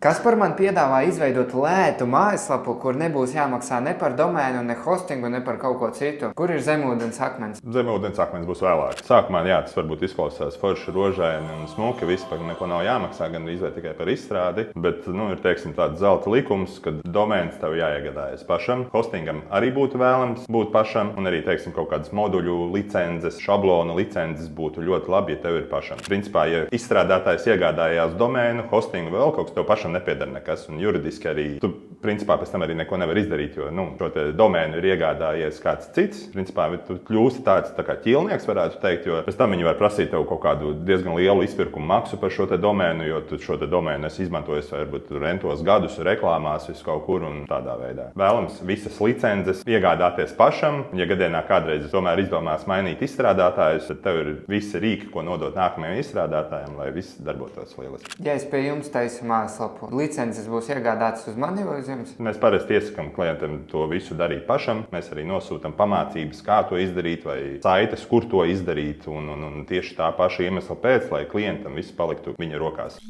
Kas par man piedāvā izveidot lētu mājaslapu, kur nebūs jāmaksā ne par domēnu, ne hostingu, ne par kaut ko citu? Kur ir zemūdens akmens? Zemūdens akmens būs vēlāk. Sākumā, jā, tas varbūt izklausās forši, rožaini un smuki, vispār neko nav jāmaksā, gan arī tikai par izstrādi. Bet, ir, teiksim, tāds zelta likums, ka domēns tev jāiegādājas pašam. Hostingam arī būtu vēlams būt pašam, un arī, teiksim, kaut kādas moduļu licences, šablonu licences būtu ļoti labi, ja tev ir pašam. Principā, ja izstrādātājs iegādājās domēnu, hostingu vēl kaut kas, tev pašam nepiedara nekas, un juridiski arī tu, principā, pēc tam arī neko nevar izdarīt, jo, šo te domēnu ir iegādājies kāds cits. Principā, tu kļūsti tāds tā kā ķīlnieks, varētu teikt, jo pēc tam viņi var prasīt tev kaut kādu diezgan lielu izpirkumu maksu par šo te domēnu, jo tu šo te domēnu esi izmantojis varbūt rentos gadus reklāmās vis kaut kur un tādā veidā. Vēlams visas licences iegādāties pašam. Ja gadienā kādreiz tomēr izdomās mainīt izstrādātājus, tad tev ir visi rīki, ko nodot nākamajam izstrādātājam, lai viss darbotos lieliski. Ja es pie jums taisu mājaslapu, licences būs iegādātas uz mani vai uz jums? Mēs parasti iesakām klientam to visu darīt pašam. Mēs arī nosūtām pamācības, kā to izdarīt, vai saites, kur to izdarīt. Un tieši tā paša iemesla pēc, lai klientam viss paliktu viņa rokās.